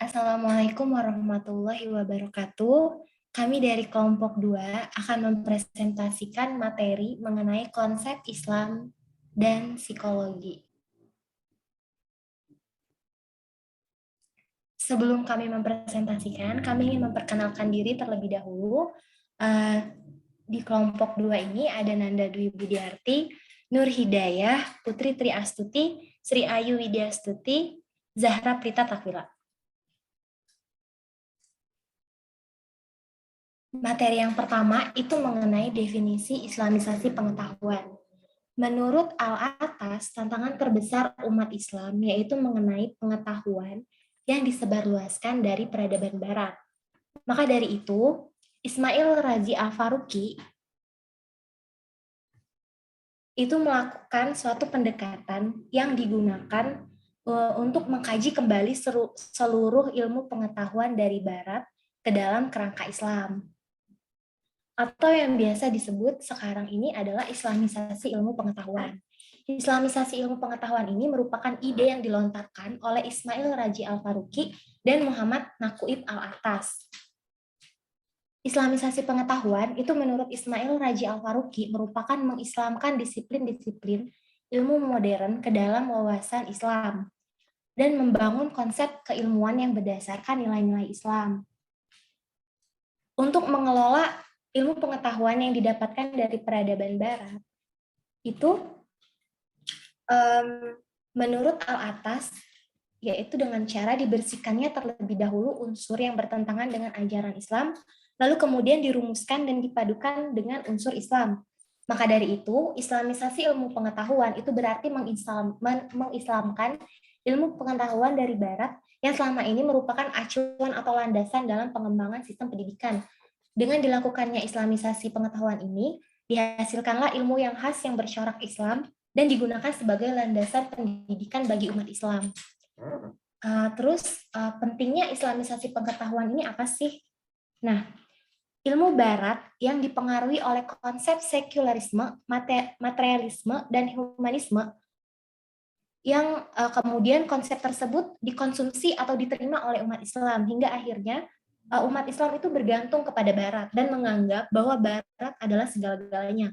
Assalamualaikum warahmatullahi wabarakatuh. Kami dari kelompok 2 akan mempresentasikan materi mengenai konsep Islam dan psikologi. Sebelum kami mempresentasikan, kami ingin memperkenalkan diri terlebih dahulu. Di kelompok 2 ini ada Nanda Dwi Budiarti, Nur Hidayah, Putri Tri Astuti, Sri Ayu Widyastuti, Zahra Prita Takwila. Materi yang pertama itu mengenai definisi Islamisasi pengetahuan. Menurut Al-Atas, tantangan terbesar umat Islam yaitu mengenai pengetahuan yang disebarluaskan dari peradaban Barat. Maka dari itu, Ismail Razi Al-Faruqi itu melakukan suatu pendekatan yang digunakan untuk mengkaji kembali seluruh ilmu pengetahuan dari Barat ke dalam kerangka Islam. Atau yang biasa disebut sekarang ini adalah Islamisasi ilmu pengetahuan. Islamisasi ilmu pengetahuan ini merupakan ide yang dilontarkan oleh Ismail Razi Al-Faruqi dan Muhammad Naquib Al-Atas. Islamisasi pengetahuan itu menurut Ismail Razi Al-Faruqi merupakan mengislamkan disiplin-disiplin ilmu modern ke dalam wawasan Islam dan membangun konsep keilmuan yang berdasarkan nilai-nilai Islam. Untuk mengelola ilmu pengetahuan yang didapatkan dari peradaban Barat, itu menurut Al-Atas, yaitu dengan cara dibersihkannya terlebih dahulu unsur yang bertentangan dengan ajaran Islam, lalu kemudian dirumuskan dan dipadukan dengan unsur Islam. Maka dari itu, Islamisasi ilmu pengetahuan itu berarti mengislamkan ilmu pengetahuan dari Barat yang selama ini merupakan acuan atau landasan dalam pengembangan sistem pendidikan. Dengan dilakukannya Islamisasi pengetahuan ini, dihasilkanlah ilmu yang khas yang bercorak Islam dan digunakan sebagai landasan pendidikan bagi umat Islam. Pentingnya Islamisasi pengetahuan ini apa sih? Nah, ilmu Barat yang dipengaruhi oleh konsep sekularisme, materialisme, dan humanisme yang kemudian konsep tersebut dikonsumsi atau diterima oleh umat Islam hingga akhirnya umat Islam itu bergantung kepada Barat dan menganggap bahwa Barat adalah segala-galanya.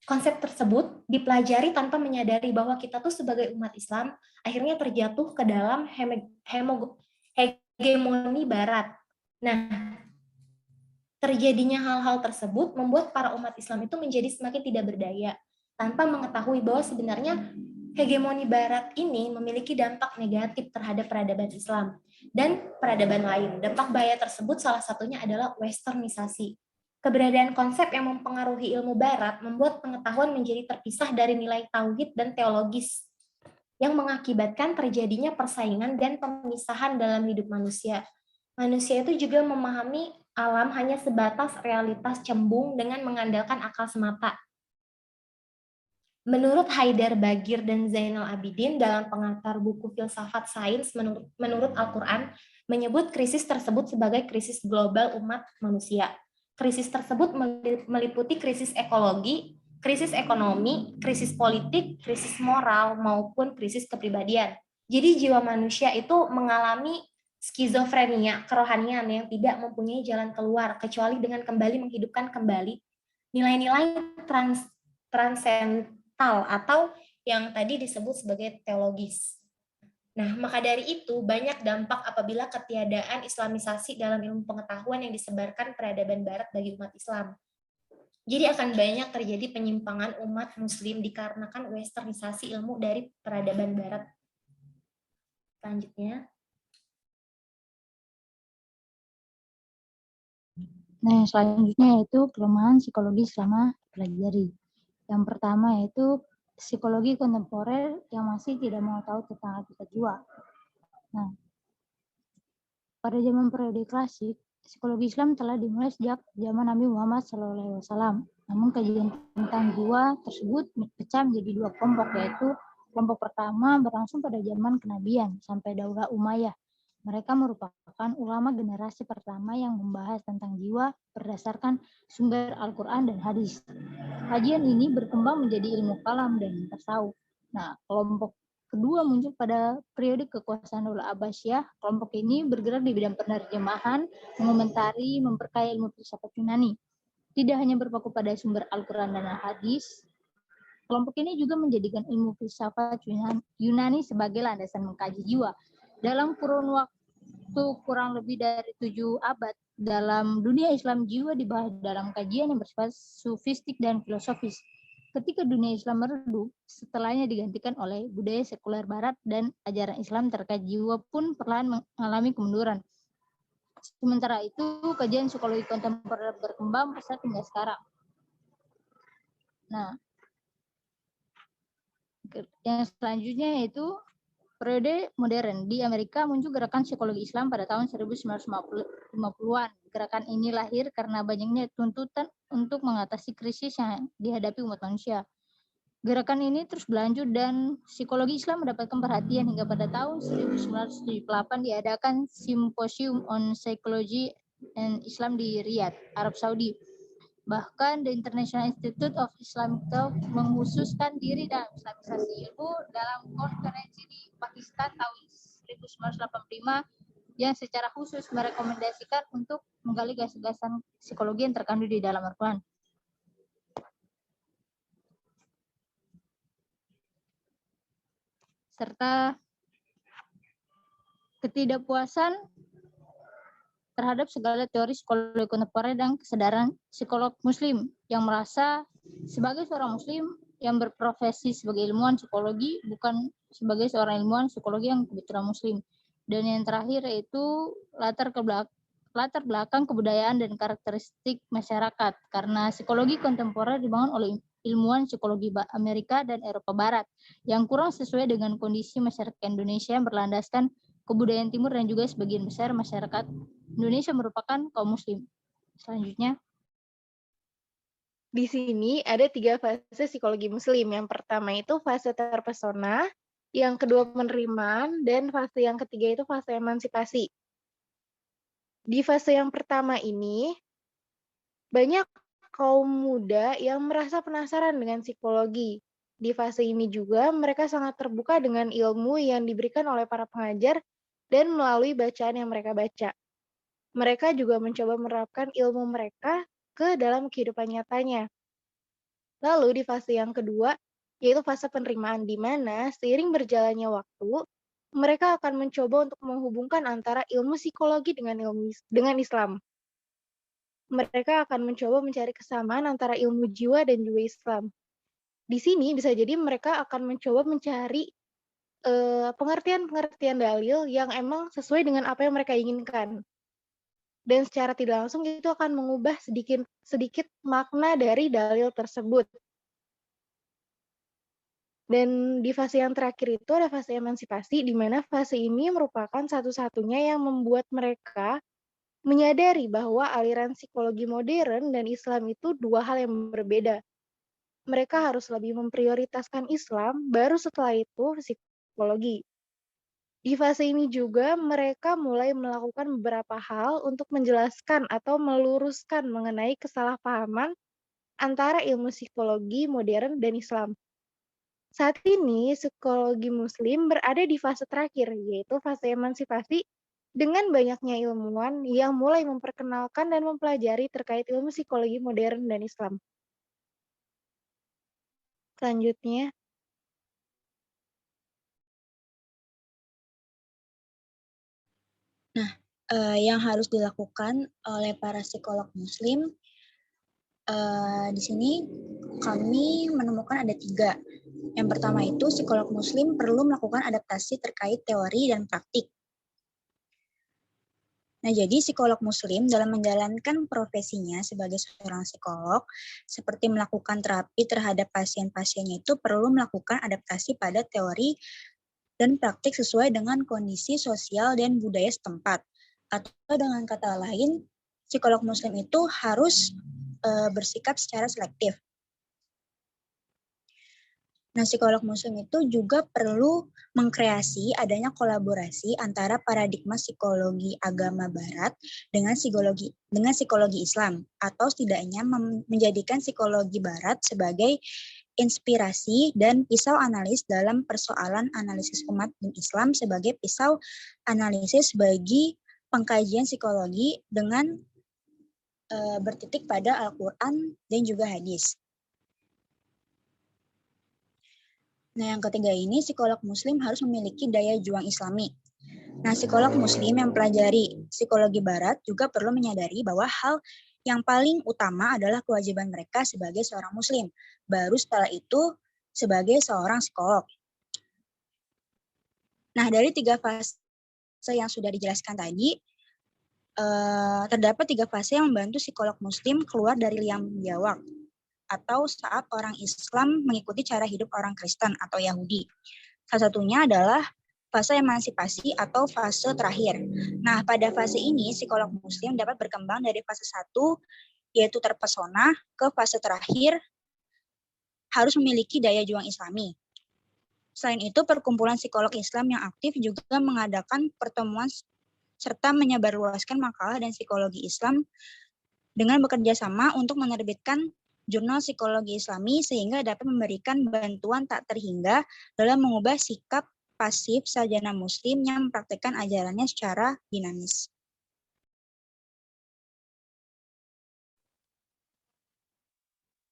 Konsep tersebut dipelajari tanpa menyadari bahwa kita tuh sebagai umat Islam akhirnya terjatuh ke dalam hegemoni Barat. Nah, terjadinya hal-hal tersebut membuat para umat Islam itu menjadi semakin tidak berdaya tanpa mengetahui bahwa sebenarnya hegemoni Barat ini memiliki dampak negatif terhadap peradaban Islam dan peradaban lain. Dampak bahaya tersebut salah satunya adalah westernisasi. Keberadaan konsep yang mempengaruhi ilmu Barat membuat pengetahuan menjadi terpisah dari nilai tauhid dan teologis yang mengakibatkan terjadinya persaingan dan pemisahan dalam hidup manusia. Manusia itu juga memahami alam hanya sebatas realitas cembung dengan mengandalkan akal semata. Menurut Haidar Bagir dan Zainal Abidin dalam pengantar buku Filsafat Sains menurut Al-Quran, menyebut krisis tersebut sebagai krisis global umat manusia. Krisis tersebut meliputi krisis ekologi, krisis ekonomi, krisis politik, krisis moral, maupun krisis kepribadian. Jadi jiwa manusia itu mengalami skizofrenia, kerohanian yang tidak mempunyai jalan keluar, kecuali dengan kembali menghidupkan kembali nilai-nilai transendental atau yang tadi disebut sebagai teologis. Nah, maka dari itu banyak dampak apabila ketiadaan Islamisasi dalam ilmu pengetahuan yang disebarkan peradaban Barat bagi umat Islam. Jadi akan banyak terjadi penyimpangan umat Muslim dikarenakan westernisasi ilmu dari peradaban Barat. Selanjutnya. Nah, selanjutnya yaitu kelemahan psikologi selama pelajari. Yang pertama yaitu psikologi kontemporer yang masih tidak mau tahu tentang hakikat jiwa. Nah, pada zaman periode klasik, psikologi Islam telah dimulai sejak zaman Nabi Muhammad SAW. Namun kajian tentang jiwa tersebut dipecah menjadi dua kelompok, yaitu kelompok pertama berlangsung pada zaman kenabian sampai Daulah Umayyah. Mereka merupakan ulama generasi pertama yang membahas tentang jiwa berdasarkan sumber Al-Quran dan hadis. Kajian ini berkembang menjadi ilmu kalam dan tasawuf. Nah, kelompok kedua muncul pada periode kekuasaan Daulah Abbasiyah. Kelompok ini bergerak di bidang penerjemahan, mengomentari, memperkaya ilmu filsafat Yunani. Tidak hanya berpaku pada sumber Al-Quran dan Al-Hadis, kelompok ini juga menjadikan ilmu filsafat Yunani sebagai landasan mengkaji jiwa. Dalam kurun waktu kurang lebih dari 7 abad, dalam dunia Islam jiwa dibahas dalam kajian yang bersifat sufistik dan filosofis. Ketika dunia Islam meredup, setelahnya digantikan oleh budaya sekuler Barat dan ajaran Islam terkait jiwa pun perlahan mengalami kemunduran. Sementara itu, kajian psikologi kontemporer berkembang pesat hingga sekarang. Nah, yang selanjutnya yaitu periode modern. Di Amerika muncul gerakan psikologi Islam pada tahun 1950-an. Gerakan ini lahir karena banyaknya tuntutan untuk mengatasi krisis yang dihadapi umat manusia. Gerakan ini terus berlanjut dan psikologi Islam mendapatkan perhatian hingga pada tahun 1978 diadakan Symposium on Psychology and Islam di Riyadh, Arab Saudi. Bahkan The International Institute of Islamic Thought mengkhususkan diri dalam islamisasi ilmu dalam konferensi di Pakistan tahun 1985 yang secara khusus merekomendasikan untuk menggali gagasan psikologi yang terkandung di dalam Al-Quran. Serta ketidakpuasan terhadap segala teori psikologi kontemporer dan kesadaran psikolog muslim yang merasa sebagai seorang muslim yang berprofesi sebagai ilmuwan psikologi bukan sebagai seorang ilmuwan psikologi yang kebetulan muslim. Dan yang terakhir yaitu latar belakang kebudayaan dan karakteristik masyarakat, karena psikologi kontemporer dibangun oleh ilmuwan psikologi Amerika dan Eropa Barat yang kurang sesuai dengan kondisi masyarakat Indonesia yang berlandaskan kebudayaan timur dan juga sebagian besar masyarakat Indonesia merupakan kaum muslim. Selanjutnya, di sini ada 3 fase psikologi muslim. Yang pertama itu fase terpesona, yang kedua penerimaan, dan fase yang ketiga itu fase emansipasi. Di fase yang pertama ini, banyak kaum muda yang merasa penasaran dengan psikologi. Di fase ini juga mereka sangat terbuka dengan ilmu yang diberikan oleh para pengajar dan melalui bacaan yang mereka baca. Mereka juga mencoba menerapkan ilmu mereka ke dalam kehidupan nyatanya. Lalu di fase yang kedua, yaitu fase penerimaan, di mana seiring berjalannya waktu, mereka akan mencoba untuk menghubungkan antara ilmu psikologi dengan Islam. Mereka akan mencoba mencari kesamaan antara ilmu jiwa dan juga Islam. Di sini bisa jadi mereka akan mencoba mencari pengertian-pengertian dalil yang emang sesuai dengan apa yang mereka inginkan. Dan secara tidak langsung itu akan mengubah sedikit makna dari dalil tersebut. Dan di fase yang terakhir itu ada fase emansipasi, di mana fase ini merupakan satu-satunya yang membuat mereka menyadari bahwa aliran psikologi modern dan Islam itu 2 hal yang berbeda. Mereka harus lebih memprioritaskan Islam, baru setelah itu psikologi. Di fase ini juga mereka mulai melakukan beberapa hal untuk menjelaskan atau meluruskan mengenai kesalahpahaman antara ilmu psikologi modern dan Islam. Saat ini, psikologi muslim berada di fase terakhir, yaitu fase emansipasi, dengan banyaknya ilmuwan yang mulai memperkenalkan dan mempelajari terkait ilmu psikologi modern dan Islam. Selanjutnya, yang harus dilakukan oleh para psikolog muslim, di sini kami menemukan ada 3. Yang pertama itu psikolog muslim perlu melakukan adaptasi terkait teori dan praktik. Nah, jadi psikolog muslim dalam menjalankan profesinya sebagai seorang psikolog, seperti melakukan terapi terhadap pasien-pasiennya itu perlu melakukan adaptasi pada teori dan praktik sesuai dengan kondisi sosial dan budaya setempat. Atau dengan kata lain, psikolog muslim itu harus bersikap secara selektif. Nah, psikolog muslim itu juga perlu mengkreasi adanya kolaborasi antara paradigma psikologi agama barat dengan psikologi Islam, atau setidaknya menjadikan psikologi barat sebagai inspirasi, dan pisau analis dalam persoalan analisis umat dan Islam sebagai pisau analisis bagi pengkajian psikologi dengan bertitik pada Al-Quran dan juga hadis. Nah, yang ketiga ini, psikolog muslim harus memiliki daya juang islami. Nah, psikolog muslim yang pelajari psikologi barat juga perlu menyadari bahwa hal yang paling utama adalah kewajiban mereka sebagai seorang muslim. Baru setelah itu sebagai seorang psikolog. Nah, dari 3 fase yang sudah dijelaskan tadi, terdapat 3 fase yang membantu psikolog muslim keluar dari liang biawak atau saat orang Islam mengikuti cara hidup orang Kristen atau Yahudi. Salah satunya adalah fase emansipasi atau fase terakhir. Nah, pada fase ini psikolog muslim dapat berkembang dari fase 1 yaitu terpesona ke fase terakhir harus memiliki daya juang islami. Selain itu, perkumpulan psikolog Islam yang aktif juga mengadakan pertemuan serta menyebarluaskan makalah dan psikologi Islam dengan bekerja sama untuk menerbitkan jurnal psikologi Islami sehingga dapat memberikan bantuan tak terhingga dalam mengubah sikap pasif sarjana muslim yang mempraktikkan ajarannya secara dinamis.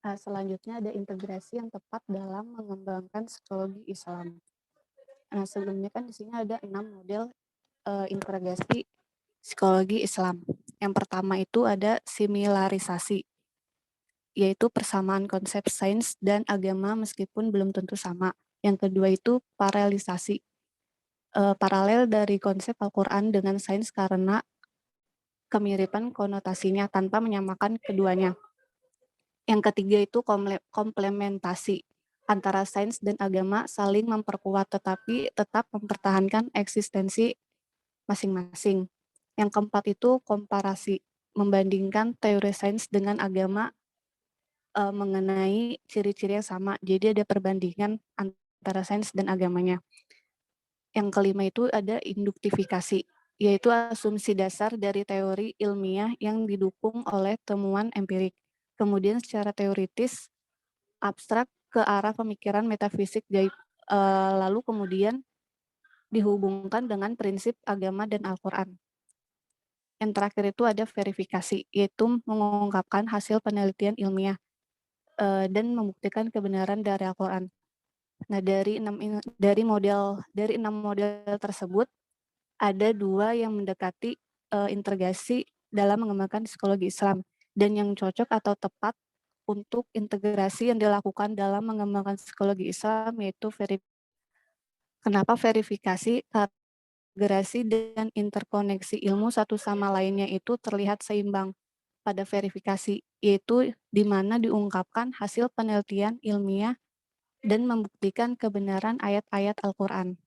Selanjutnya ada integrasi yang tepat dalam mengembangkan psikologi Islam. Nah, sebelumnya kan di sini ada 6 model integrasi psikologi Islam. Yang pertama itu ada similarisasi, yaitu persamaan konsep sains dan agama meskipun belum tentu sama. Yang kedua itu paralelisasi, paralel dari konsep Al-Quran dengan sains karena kemiripan konotasinya tanpa menyamakan keduanya. Yang ketiga itu komplementasi, antara sains dan agama saling memperkuat tetapi tetap mempertahankan eksistensi masing-masing. Yang keempat itu komparasi, membandingkan teori sains dengan agama mengenai ciri-ciri yang sama. Jadi ada perbandingan antara sains dan agamanya. Yang kelima itu ada induktifikasi, yaitu asumsi dasar dari teori ilmiah yang didukung oleh temuan empirik. Kemudian secara teoritis, abstrak ke arah pemikiran metafisik gaib. Lalu kemudian dihubungkan dengan prinsip agama dan Al-Quran. Yang terakhir itu ada verifikasi, yaitu mengungkapkan hasil penelitian ilmiah dan membuktikan kebenaran dari Al-Quran. Nah, dari 6 model tersebut, ada 2 yang mendekati integrasi dalam mengembangkan psikologi Islam, dan yang cocok atau tepat untuk integrasi yang dilakukan dalam mengembangkan psikologi Islam yaitu Kenapa verifikasi? Integrasi dan interkoneksi ilmu satu sama lainnya itu terlihat seimbang pada verifikasi, yaitu di mana diungkapkan hasil penelitian ilmiah dan membuktikan kebenaran ayat-ayat Al-Quran.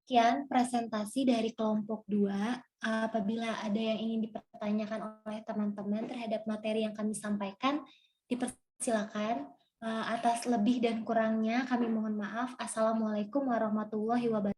Sekian presentasi dari kelompok 2. Apabila ada yang ingin dipertanyakan oleh teman-teman terhadap materi yang kami sampaikan, dipersilakan. Atas lebih dan kurangnya kami mohon maaf. Assalamualaikum warahmatullahi wabarakatuh.